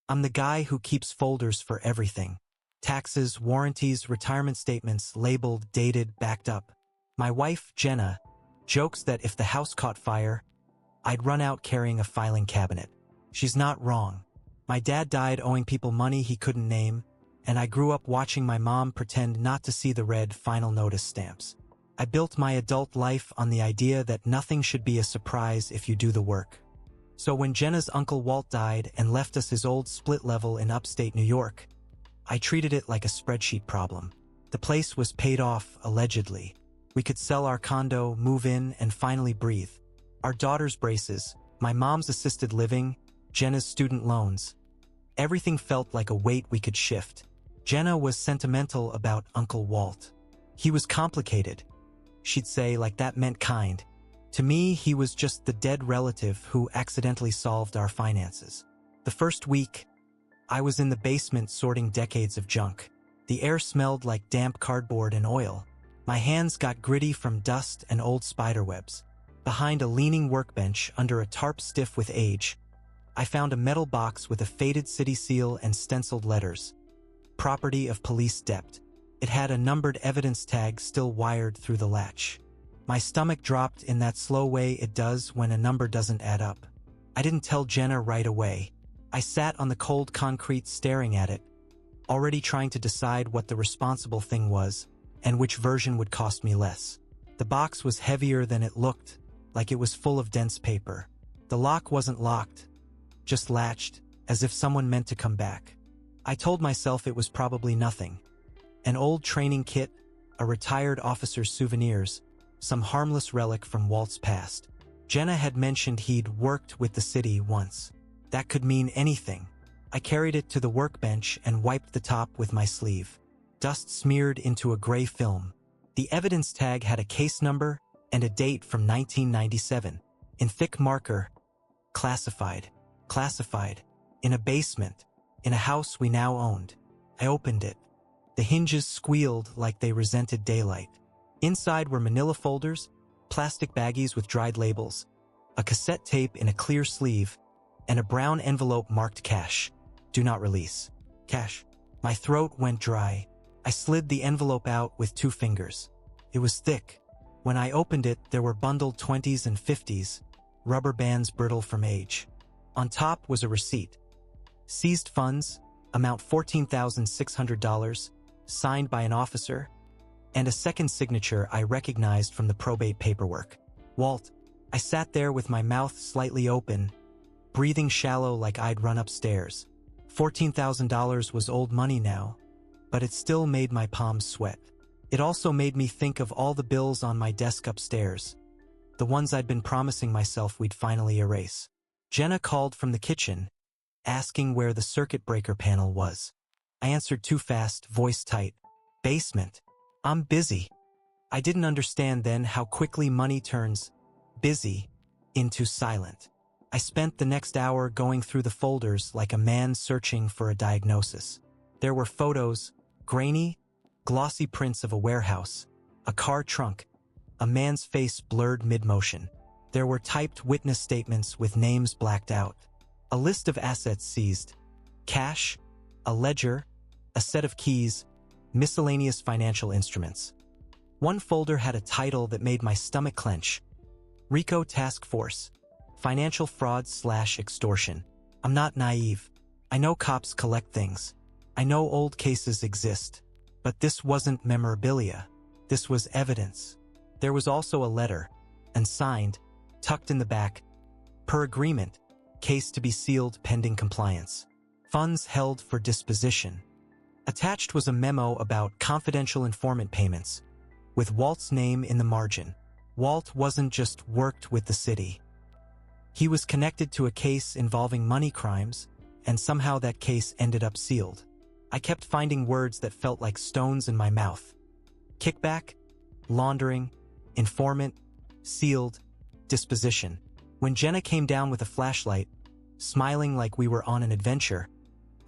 I'm the guy who keeps folders for everything. Taxes, warranties, retirement statements, labeled, dated, backed up. My wife, Jenna, jokes that if the house caught fire, I'd run out carrying a filing cabinet. She's not wrong. My dad died owing people money he couldn't name, and I grew up watching my mom pretend not to see the red final notice stamps. I built my adult life on the idea that nothing should be a surprise if you do the work. So when Jenna's uncle Walt died and left us his old split level in upstate New York, I treated it like a spreadsheet problem. The place was paid off, allegedly. We could sell our condo, move in, and finally breathe. Our daughter's braces, my mom's assisted living, Jenna's student loans. Everything felt like a weight we could shift. Jenna was sentimental about Uncle Walt. He was complicated. She'd say, like that meant kind. To me, he was just the dead relative who accidentally solved our finances. The first week, I was in the basement sorting decades of junk. The air smelled like damp cardboard and oil. My hands got gritty from dust and old spiderwebs. Behind a leaning workbench under a tarp stiff with age, I found a metal box with a faded city seal and stenciled letters. Property of police dept. It had a numbered evidence tag still wired through the latch. My stomach dropped in that slow way it does when a number doesn't add up. I didn't tell Jenna right away. I sat on the cold concrete staring at it, already trying to decide what the responsible thing was and which version would cost me less. The box was heavier than it looked, like it was full of dense paper. The lock wasn't locked, just latched, as if someone meant to come back. I told myself it was probably nothing. An old training kit, a retired officer's souvenirs, some harmless relic from Walt's past. Jenna had mentioned he'd worked with the city once. That could mean anything. I carried it to the workbench and wiped the top with my sleeve. Dust smeared into a gray film. The evidence tag had a case number and a date from 1997. In thick marker, classified. Classified. In a basement. In a house we now owned. I opened it. The hinges squealed like they resented daylight. Inside were manila folders, plastic baggies with dried labels, a cassette tape in a clear sleeve, and a brown envelope marked cash. Do not release. Cash. My throat went dry. I slid the envelope out with 2 fingers. It was thick. When I opened it, there were bundled 20s and 50s, rubber bands brittle from age. On top was a receipt. Seized funds, amount $14,600, signed by an officer, and a second signature I recognized from the probate paperwork. Walt. I sat there with my mouth slightly open, breathing shallow like I'd run upstairs. $14,000 was old money now, but it still made my palms sweat. It also made me think of all the bills on my desk upstairs, the ones I'd been promising myself we'd finally erase. Jenna called from the kitchen, asking where the circuit breaker panel was. I answered too fast, voice tight. Basement. I'm busy. I didn't understand then how quickly money turns busy into silent. I spent the next hour going through the folders like a man searching for a diagnosis. There were photos, grainy, glossy prints of a warehouse, a car trunk, a man's face blurred mid-motion. There were typed witness statements with names blacked out. A list of assets seized. Cash, a ledger, a set of keys, miscellaneous financial instruments. One folder had a title that made my stomach clench. RICO Task Force. Financial fraud/extortion. I'm not naive. I know cops collect things. I know old cases exist. But this wasn't memorabilia. This was evidence. There was also a letter, and signed, tucked in the back, per agreement, case to be sealed pending compliance. Funds held for disposition. Attached was a memo about confidential informant payments, with Walt's name in the margin. Walt wasn't just worked with the city. He was connected to a case involving money crimes, and somehow that case ended up sealed. I kept finding words that felt like stones in my mouth. Kickback, laundering, informant, sealed, disposition. When Jenna came down with a flashlight, smiling like we were on an adventure,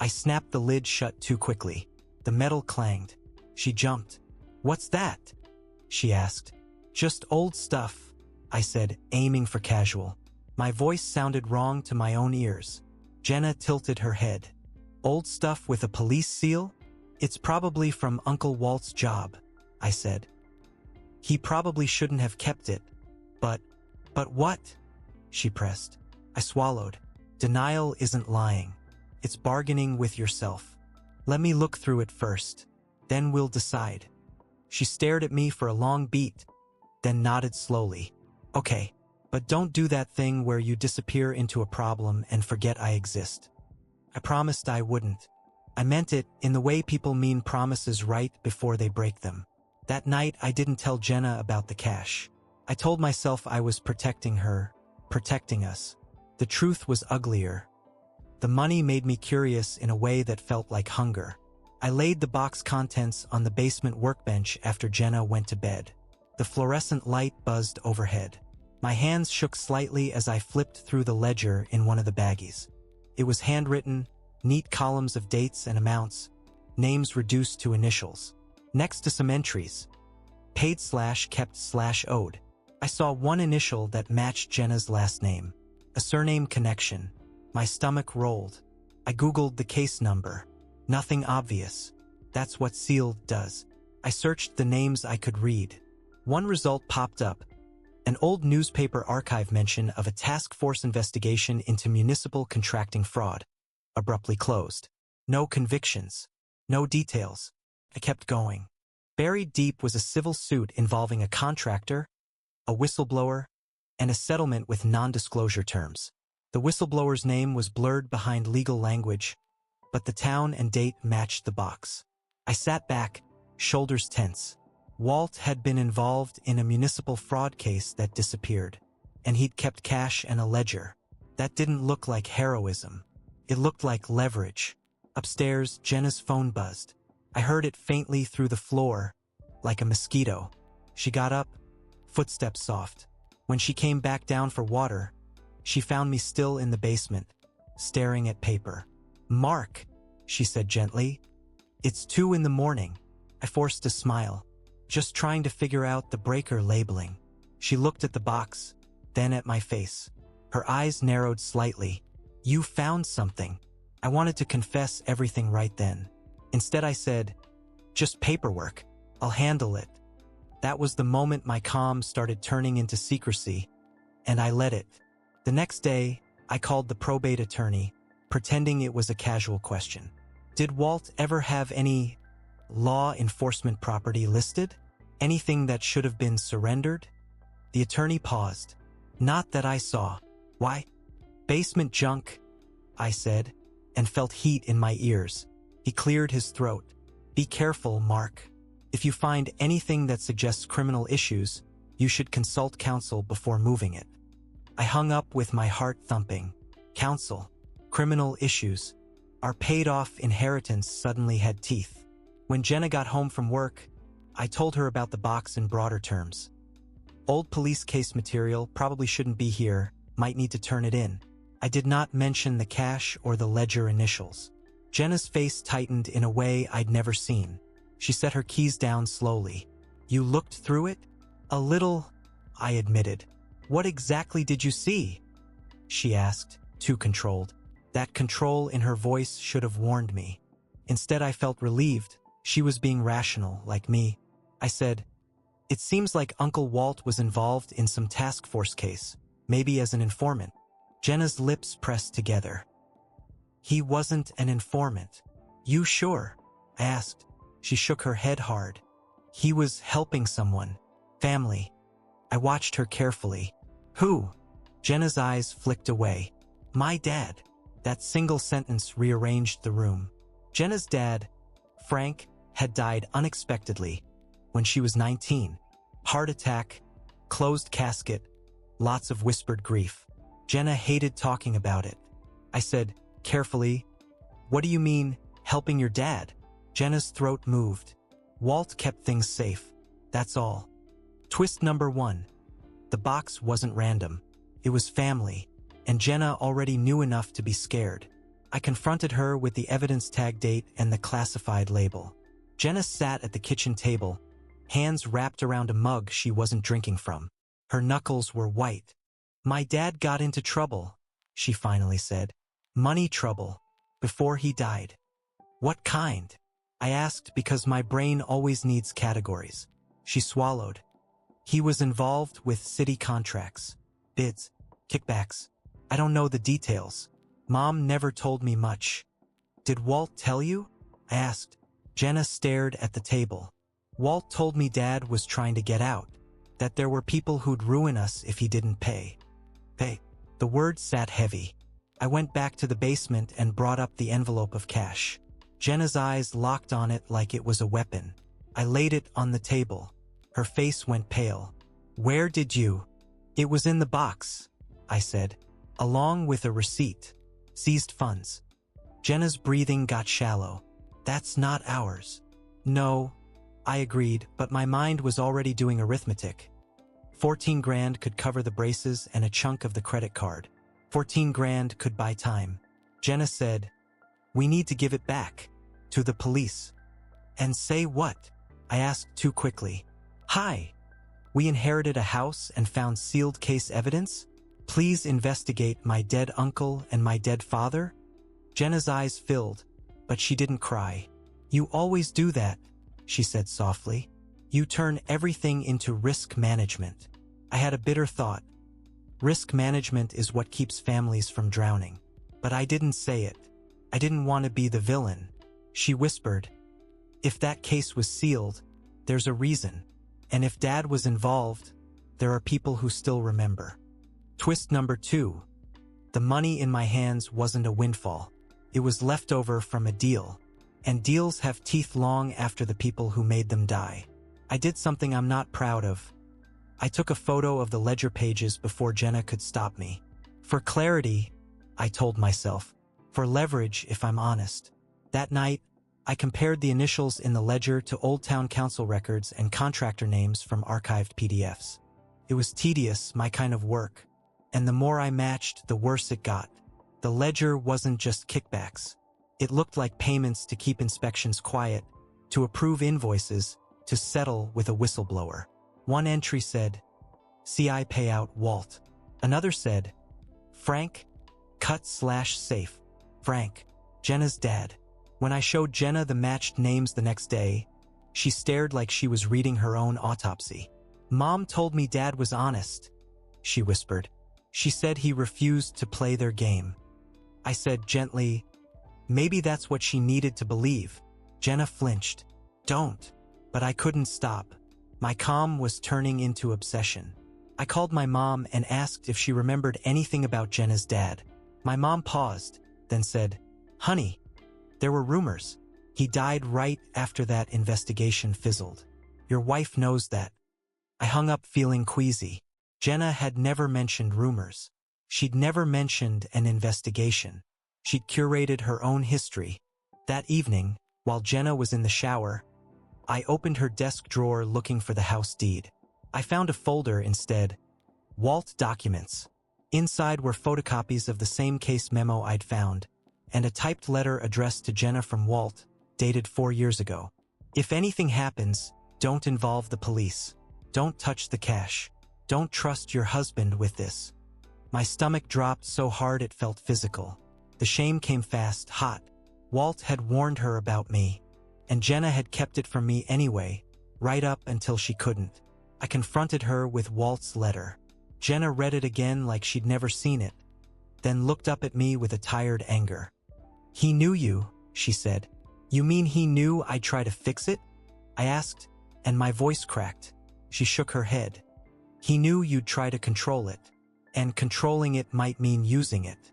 I snapped the lid shut too quickly. The metal clanged. She jumped. "What's that?" she asked. "Just old stuff," I said, aiming for casual. My voice sounded wrong to my own ears. Jenna tilted her head. Old stuff with a police seal? It's probably from Uncle Walt's job, I said. He probably shouldn't have kept it. But what? She pressed. I swallowed. Denial isn't lying. It's bargaining with yourself. Let me look through it first. Then we'll decide. She stared at me for a long beat, then nodded slowly. Okay, but don't do that thing where you disappear into a problem and forget I exist. I promised I wouldn't. I meant it in the way people mean promises right before they break them. That night, I didn't tell Jenna about the cash. I told myself I was protecting her, protecting us. The truth was uglier. The money made me curious in a way that felt like hunger. I laid the box contents on the basement workbench after Jenna went to bed. The fluorescent light buzzed overhead. My hands shook slightly as I flipped through the ledger in one of the baggies. It was handwritten, neat columns of dates and amounts, names reduced to initials. Next to some entries, paid/kept/owed. I saw one initial that matched Jenna's last name. A surname connection. My stomach rolled. I Googled the case number. Nothing obvious. That's what sealed does. I searched the names I could read. One result popped up. An old newspaper archive mention of a task force investigation into municipal contracting fraud. Abruptly closed. No convictions. No details. I kept going. Buried deep was a civil suit involving a contractor, a whistleblower, and a settlement with non-disclosure terms. The whistleblower's name was blurred behind legal language, but the town and date matched the box. I sat back, shoulders tense. Walt had been involved in a municipal fraud case that disappeared, and he'd kept cash and a ledger. That didn't look like heroism. It looked like leverage. Upstairs, Jenna's phone buzzed. I heard it faintly through the floor, like a mosquito. She got up, footsteps soft. When she came back down for water, she found me still in the basement, staring at paper. "Mark," she said gently. "It's 2 a.m. I forced a smile, just trying to figure out the breaker labeling. She looked at the box, then at my face. Her eyes narrowed slightly. "You found something." I wanted to confess everything right then. Instead I said, "Just paperwork. I'll handle it." That was the moment my calm started turning into secrecy, and I let it. The next day, I called the probate attorney, pretending it was a casual question. Did Walt ever have any law enforcement property listed? Anything that should have been surrendered? The attorney paused. "Not that I saw." "Why?" "Basement junk," I said, and felt heat in my ears. He cleared his throat. "Be careful, Mark. If you find anything that suggests criminal issues, you should consult counsel before moving it." I hung up with my heart thumping. Counsel. Criminal issues. Our paid-off inheritance suddenly had teeth. When Jenna got home from work, I told her about the box in broader terms. Old police case material probably shouldn't be here, might need to turn it in. I did not mention the cash or the ledger initials. Jenna's face tightened in a way I'd never seen. She set her keys down slowly. "You looked through it?" "A little," I admitted. "What exactly did you see?" she asked, too controlled. That control in her voice should have warned me. Instead, I felt relieved. She was being rational, like me. I said, "It seems like Uncle Walt was involved in some task force case, maybe as an informant." Jenna's lips pressed together. "He wasn't an informant." "You sure?" I asked. She shook her head hard. "He was helping someone. Family." I watched her carefully. "Who?" Jenna's eyes flicked away. "My dad." That single sentence rearranged the room. Jenna's dad, Frank, had died unexpectedly when she was 19. Heart attack, closed casket, lots of whispered grief. Jenna hated talking about it. I said, carefully, "What do you mean, helping your dad?" Jenna's throat moved. "Walt kept things safe. That's all." Twist number 1. The box wasn't random. It was family, and Jenna already knew enough to be scared. I confronted her with the evidence tag date and the classified label. Jenna sat at the kitchen table, hands wrapped around a mug she wasn't drinking from. Her knuckles were white. "My dad got into trouble," she finally said. "Money trouble." before he died. What kind? I asked because my brain always needs categories. She swallowed. He was involved with city contracts, bids, kickbacks. I don't know the details. Mom never told me much. Did Walt tell you? I asked. Jenna stared at the table. Walt told me Dad was trying to get out, that there were people who'd ruin us if he didn't pay. Pay. The word sat heavy. I went back to the basement and brought up the envelope of cash. Jenna's eyes locked on it like it was a weapon. I laid it on the table. Her face went pale. Where did you? It was in the box, I said, along with a receipt. Seized funds. Jenna's breathing got shallow. That's not ours. No, I agreed, but my mind was already doing arithmetic. 14 grand could cover the braces and a chunk of the credit card. 14 grand could buy time. Jenna said, we need to give it back. To the police. And say what? I asked too quickly. Hi. We inherited a house and found sealed case evidence? Please investigate my dead uncle and my dead father? Jenna's eyes filled, but she didn't cry. You always do that, she said softly. You turn everything into risk management. I had a bitter thought. Risk management is what keeps families from drowning. But I didn't say it. I didn't want to be the villain. She whispered, if that case was sealed, there's a reason. And if Dad was involved, there are people who still remember. Twist number 2. The money in my hands wasn't a windfall. It was leftover from a deal. And deals have teeth long after the people who made them die. I did something I'm not proud of. I took a photo of the ledger pages before Jenna could stop me. For clarity, I told myself. For leverage, if I'm honest. That night, I compared the initials in the ledger to Old Town Council records and contractor names from archived PDFs. It was tedious, my kind of work. And the more I matched, the worse it got. The ledger wasn't just kickbacks. It looked like payments to keep inspections quiet, to approve invoices, to settle with a whistleblower. One entry said, CI payout Walt. Another said, Frank, cut/safe. Frank, Jenna's dad. When I showed Jenna the matched names the next day, she stared like she was reading her own autopsy. Mom told me Dad was honest, she whispered. She said he refused to play their game. I said gently, maybe that's what she needed to believe. Jenna flinched. Don't. But I couldn't stop. My calm was turning into obsession. I called my mom and asked if she remembered anything about Jenna's dad. My mom paused, then said, Honey, there were rumors. He died right after that investigation fizzled. Your wife knows that. I hung up feeling queasy. Jenna had never mentioned rumors. She'd never mentioned an investigation. She'd curated her own history. That evening, while Jenna was in the shower, I opened her desk drawer looking for the house deed. I found a folder instead. Walt documents. Inside were photocopies of the same case memo I'd found, and a typed letter addressed to Jenna from Walt, dated 4 years ago. If anything happens, don't involve the police. Don't touch the cash. Don't trust your husband with this. My stomach dropped so hard it felt physical. The shame came fast, hot. Walt had warned her about me, and Jenna had kept it from me anyway, right up until she couldn't. I confronted her with Walt's letter. Jenna read it again like she'd never seen it, then looked up at me with a tired anger. He knew you, she said. You mean he knew I'd try to fix it? I asked, and my voice cracked. She shook her head. He knew you'd try to control it, and controlling it might mean using it.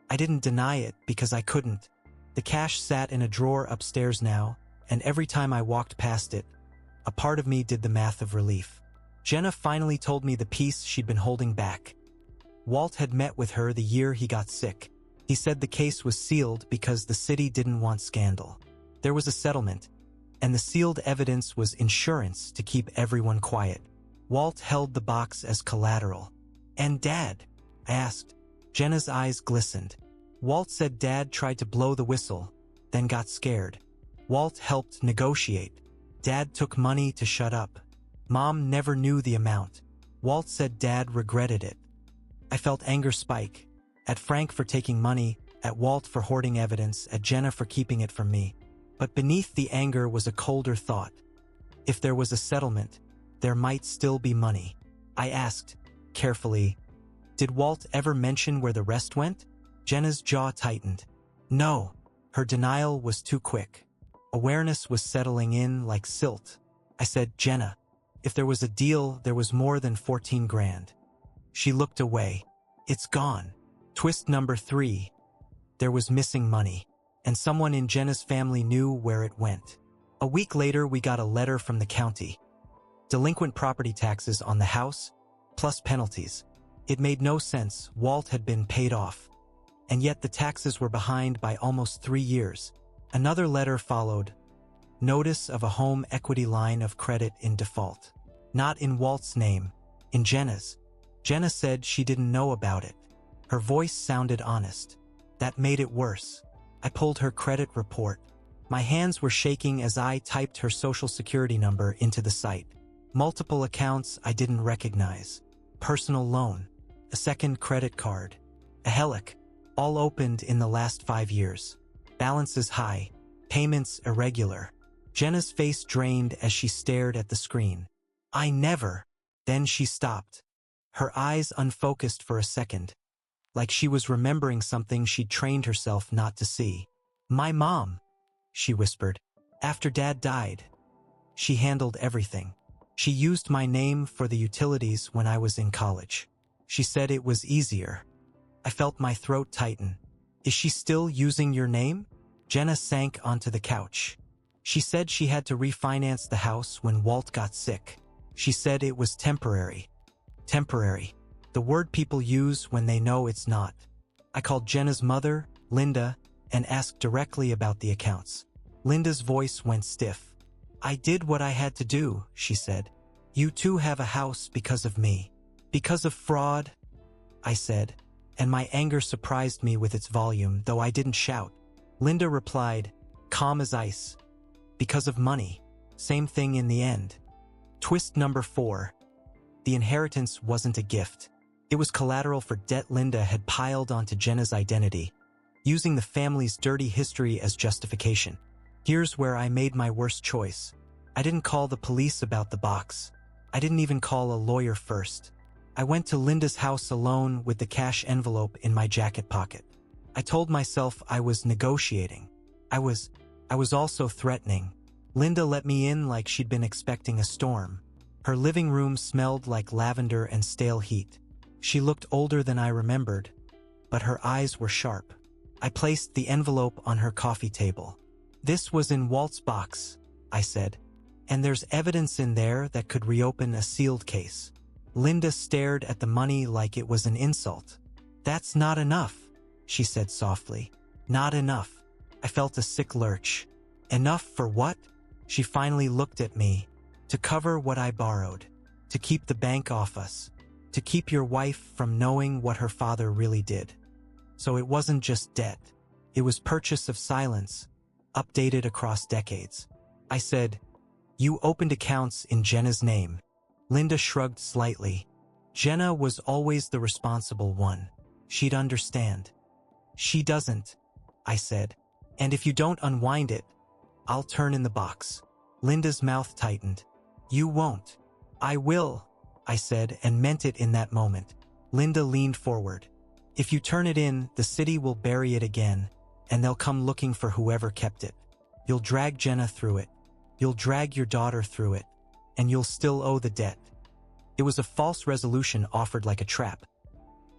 I didn't deny it because I couldn't. The cash sat in a drawer upstairs now, and every time I walked past it, a part of me did the math of relief. Jenna finally told me the piece she'd been holding back. Walt had met with her the year he got sick. He said the case was sealed because the city didn't want scandal. There was a settlement, and the sealed evidence was insurance to keep everyone quiet. Walt held the box as collateral. And Dad? I asked. Jenna's eyes glistened. Walt said Dad tried to blow the whistle, then got scared. Walt helped negotiate. Dad took money to shut up. Mom never knew the amount. Walt said Dad regretted it. I felt anger spike. At Frank for taking money, at Walt for hoarding evidence, at Jenna for keeping it from me. But beneath the anger was a colder thought. If there was a settlement, there might still be money. I asked, carefully, "Did Walt ever mention where the rest went?" Jenna's jaw tightened. No, her denial was too quick. Awareness was settling in like silt. I said, "Jenna, if there was a deal, there was more than 14 grand. She looked away. It's gone. Twist number 3. There was missing money, and someone in Jenna's family knew where it went. A week later, we got a letter from the county. Delinquent property taxes on the house, plus penalties. It made no sense. Walt had been paid off. And yet the taxes were behind by almost 3 years. Another letter followed. Notice of a home equity line of credit in default. Not in Walt's name, in Jenna's. Jenna said she didn't know about it. Her voice sounded honest. That made it worse. I pulled her credit report. My hands were shaking as I typed her social security number into the site. Multiple accounts I didn't recognize. Personal loan, a second credit card, a HELOC, all opened in the last 5 years. Balances high, payments irregular. Jenna's face drained as she stared at the screen. I never. Then she stopped. Her eyes unfocused for a second, like she was remembering something she'd trained herself not to see. My mom, she whispered. After Dad died, she handled everything. She used my name for the utilities when I was in college. She said it was easier. I felt my throat tighten. Is she still using your name? Jenna sank onto the couch. She said she had to refinance the house when Walt got sick. She said it was temporary. Temporary. The word people use when they know it's not. I called Jenna's mother, Linda, and asked directly about the accounts. Linda's voice went stiff. I did what I had to do, she said. You too have a house because of me. Because of fraud, I said, and my anger surprised me with its volume, though I didn't shout. Linda replied, calm as ice. Because of money. Same thing in the end. Twist number 4. The inheritance wasn't a gift. It was collateral for debt Linda had piled onto Jenna's identity, using the family's dirty history as justification. Here's where I made my worst choice. I didn't call the police about the box. I didn't even call a lawyer first. I went to Linda's house alone with the cash envelope in my jacket pocket. I told myself I was negotiating. I was also threatening. Linda let me in like she'd been expecting a storm. Her living room smelled like lavender and stale heat. She looked older than I remembered, but her eyes were sharp. I placed the envelope on her coffee table. This was in Walt's box, I said, and there's evidence in there that could reopen a sealed case. Linda stared at the money like it was an insult. That's not enough, she said softly. Not enough. I felt a sick lurch. Enough for what? She finally looked at me. To cover what I borrowed. To keep the bank off us. To keep your wife from knowing what her father really did. So it wasn't just debt. It was purchase of silence, updated across decades. I said, you opened accounts in Jenna's name. Linda shrugged slightly. Jenna was always the responsible one. She'd understand. She doesn't, I said. And if you don't unwind it, I'll turn in the box. Linda's mouth tightened. You won't. I will, I said, and meant it in that moment. Linda leaned forward. If you turn it in, the city will bury it again, and they'll come looking for whoever kept it. You'll drag Jenna through it. You'll drag your daughter through it, and you'll still owe the debt. It was a false resolution offered like a trap.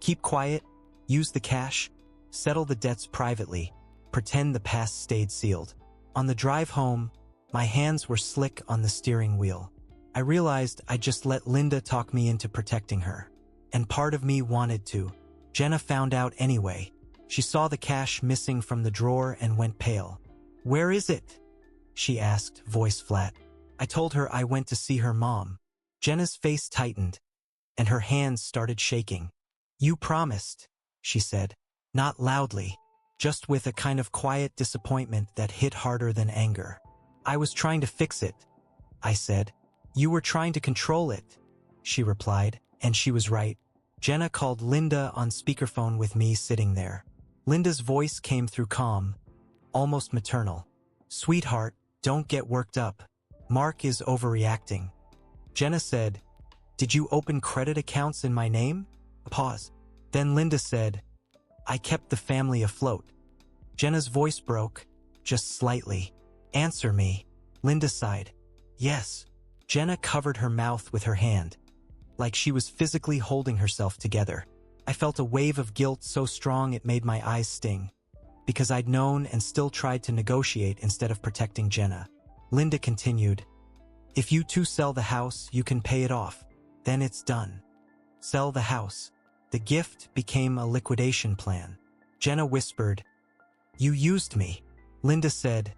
Keep quiet, use the cash, settle the debts privately, pretend the past stayed sealed. On the drive home, my hands were slick on the steering wheel. I realized I just let Linda talk me into protecting her. And part of me wanted to. Jenna found out anyway. She saw the cash missing from the drawer and went pale. Where is it? She asked, voice flat. I told her I went to see her mom. Jenna's face tightened, and her hands started shaking. You promised, she said. Not loudly, just with a kind of quiet disappointment that hit harder than anger. I was trying to fix it, I said. You were trying to control it, she replied, and she was right. Jenna called Linda on speakerphone with me sitting there. Linda's voice came through calm, almost maternal. Sweetheart, don't get worked up. Mark is overreacting. Jenna said, did you open credit accounts in my name? Pause. Then Linda said, I kept the family afloat. Jenna's voice broke, just slightly. Answer me. Linda sighed. Yes. Jenna covered her mouth with her hand, like she was physically holding herself together. I felt a wave of guilt so strong it made my eyes sting, because I'd known and still tried to negotiate instead of protecting Jenna. Linda continued, if you two sell the house, you can pay it off. Then it's done. Sell the house. The gift became a liquidation plan. Jenna whispered, you used me. Linda said,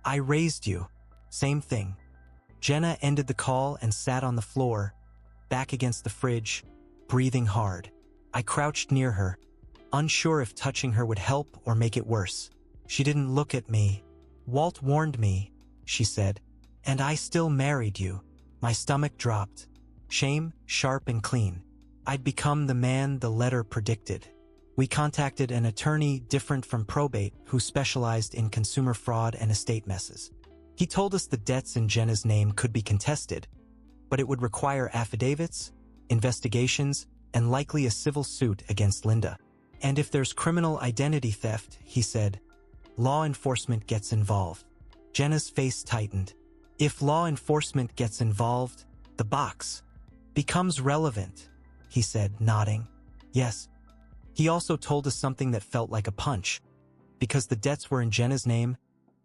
I raised you. Same thing. Jenna ended the call and sat on the floor, back against the fridge, breathing hard. I crouched near her, unsure if touching her would help or make it worse. She didn't look at me. Walt warned me, she said, and I still married you. My stomach dropped. Shame, sharp and clean. I'd become the man the letter predicted. We contacted an attorney different from probate who specialized in consumer fraud and estate messes. He told us the debts in Jenna's name could be contested, but it would require affidavits, investigations, and likely a civil suit against Linda. And if there's criminal identity theft, he said, law enforcement gets involved. Jenna's face tightened. If law enforcement gets involved, the box becomes relevant, he said, nodding. Yes. He also told us something that felt like a punch. Because the debts were in Jenna's name,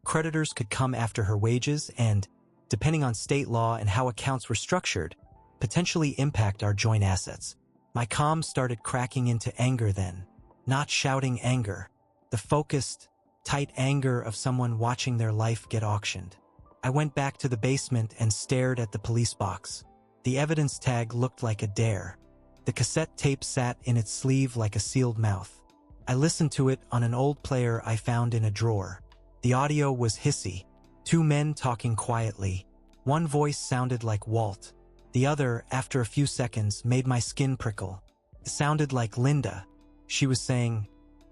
creditors could come after her wages and, depending on state law and how accounts were structured, potentially impact our joint assets. My calm started cracking into anger then. Not shouting anger. The focused, tight anger of someone watching their life get auctioned. I went back to the basement and stared at the police box. The evidence tag looked like a dare. The cassette tape sat in its sleeve like a sealed mouth. I listened to it on an old player I found in a drawer. The audio was hissy. Two men talking quietly. One voice sounded like Walt. The other, after a few seconds, made my skin prickle. It sounded like Linda. She was saying,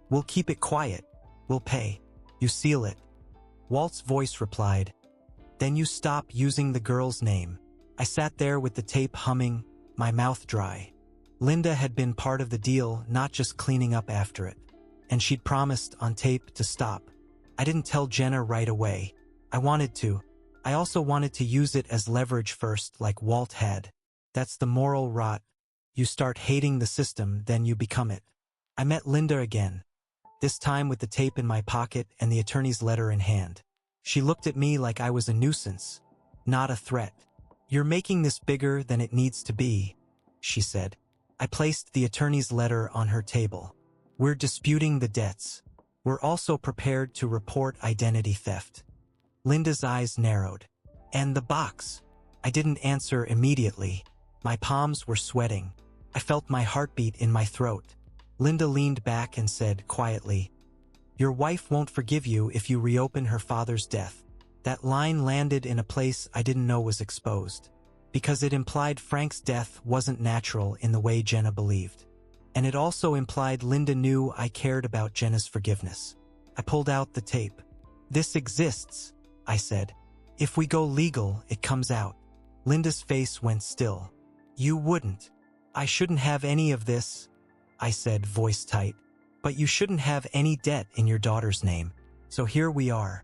we'll keep it quiet. We'll pay. You seal it. Walt's voice replied, then you stop using the girl's name. I sat there with the tape humming, my mouth dry. Linda had been part of the deal, not just cleaning up after it. And she'd promised on tape to stop. I didn't tell Jenna right away. I wanted to. I also wanted to use it as leverage first, like Walt had. That's the moral rot. You start hating the system, then you become it. I met Linda again, this time with the tape in my pocket and the attorney's letter in hand. She looked at me like I was a nuisance, not a threat. You're making this bigger than it needs to be, she said. I placed the attorney's letter on her table. We're disputing the debts. We're also prepared to report identity theft. Linda's eyes narrowed. And the box? I didn't answer immediately. My palms were sweating. I felt my heartbeat in my throat. Linda leaned back and said quietly, your wife won't forgive you if you reopen her father's death. That line landed in a place I didn't know was exposed, because it implied Frank's death wasn't natural in the way Jenna believed. And it also implied Linda knew I cared about Jenna's forgiveness. I pulled out the tape. This exists, I said. If we go legal, it comes out. Linda's face went still. You wouldn't. I shouldn't have any of this, I said, voice tight. But you shouldn't have any debt in your daughter's name. So here we are.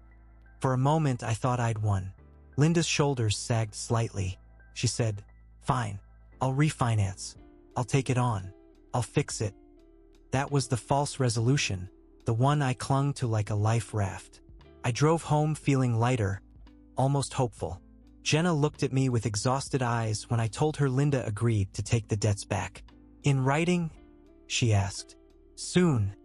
For a moment, I thought I'd won. Linda's shoulders sagged slightly. She said, fine. I'll refinance. I'll take it on. I'll fix it. That was the false resolution, the one I clung to like a life raft. I drove home feeling lighter, almost hopeful. Jenna looked at me with exhausted eyes when I told her Linda agreed to take the debts back. In writing? She asked. Soon,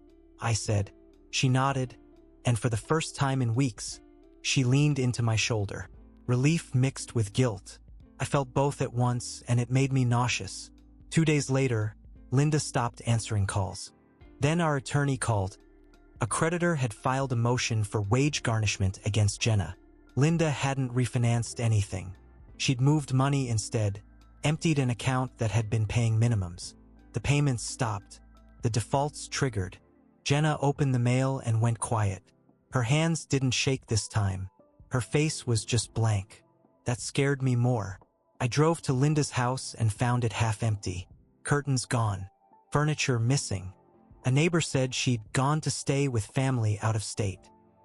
I said. She nodded, and for the first time in weeks, she leaned into my shoulder. Relief mixed with guilt. I felt both at once, and it made me nauseous. 2 days later, Linda stopped answering calls. Then our attorney called. A creditor had filed a motion for wage garnishment against Jenna. Linda hadn't refinanced anything. She'd moved money instead, emptied an account that had been paying minimums. The payments stopped. The defaults triggered. Jenna opened the mail and went quiet. Her hands didn't shake this time. Her face was just blank. That scared me more. I drove to Linda's house and found it half empty. Curtains gone. Furniture missing. A neighbor said she'd gone to stay with family out of state.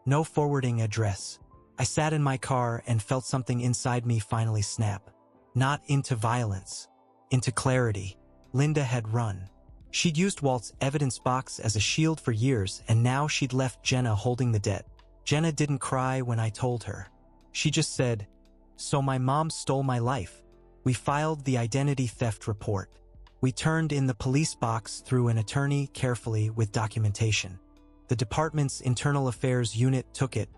No forwarding address. I sat in my car and felt something inside me finally snap. Not into violence. Into clarity. Linda had run. She'd used Walt's evidence box as a shield for years, and now she'd left Jenna holding the debt. Jenna didn't cry when I told her. She just said, "So my mom stole my life." We filed the identity theft report. We turned in the police box through an attorney carefully with documentation. The department's internal affairs unit took it.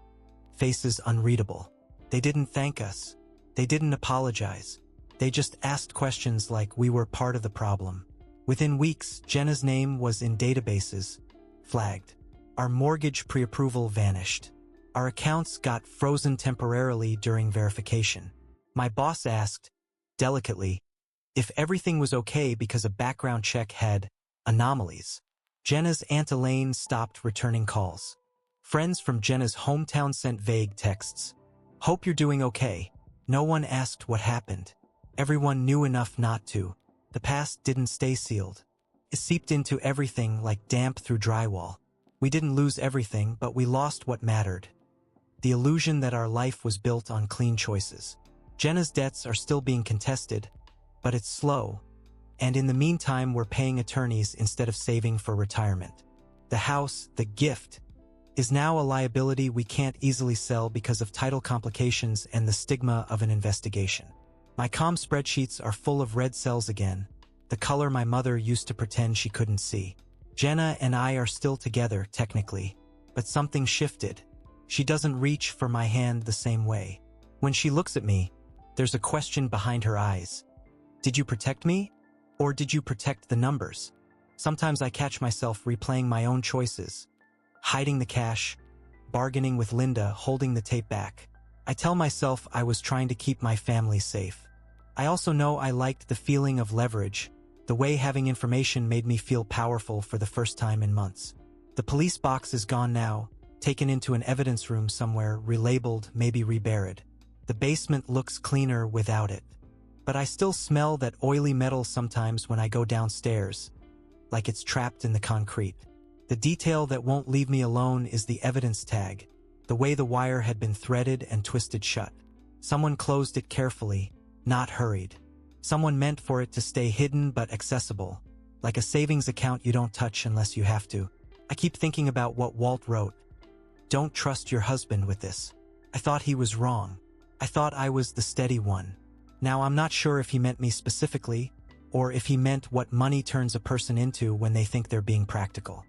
Faces unreadable. They didn't thank us. They didn't apologize. They just asked questions like we were part of the problem. Within weeks, Jenna's name was in databases, flagged. Our mortgage pre-approval vanished. Our accounts got frozen temporarily during verification. My boss asked, delicately, if everything was okay because a background check had anomalies. Jenna's Aunt Elaine stopped returning calls. Friends from Jenna's hometown sent vague texts. "Hope you're doing okay." No one asked what happened. Everyone knew enough not to. The past didn't stay sealed. It seeped into everything like damp through drywall. We didn't lose everything, but we lost what mattered. The illusion that our life was built on clean choices. Jenna's debts are still being contested, but it's slow. And in the meantime, we're paying attorneys instead of saving for retirement. The house, the gift, is now a liability we can't easily sell because of title complications and the stigma of an investigation. My comm spreadsheets are full of red cells again, the color my mother used to pretend she couldn't see. Jenna and I are still together, technically, but something shifted. She doesn't reach for my hand the same way. When she looks at me, there's a question behind her eyes. Did you protect me? Or did you protect the numbers? Sometimes I catch myself replaying my own choices, hiding the cash, bargaining with Linda, holding the tape back. I tell myself I was trying to keep my family safe. I also know I liked the feeling of leverage, the way having information made me feel powerful for the first time in months. The police box is gone now, taken into an evidence room somewhere, relabeled, maybe reburied. The basement looks cleaner without it. But I still smell that oily metal sometimes when I go downstairs, like it's trapped in the concrete. The detail that won't leave me alone is the evidence tag, the way the wire had been threaded and twisted shut. Someone closed it carefully, not hurried. Someone meant for it to stay hidden but accessible, like a savings account you don't touch unless you have to. I keep thinking about what Walt wrote. Don't trust your husband with this. I thought he was wrong. I thought I was the steady one. Now I'm not sure if he meant me specifically, or if he meant what money turns a person into when they think they're being practical.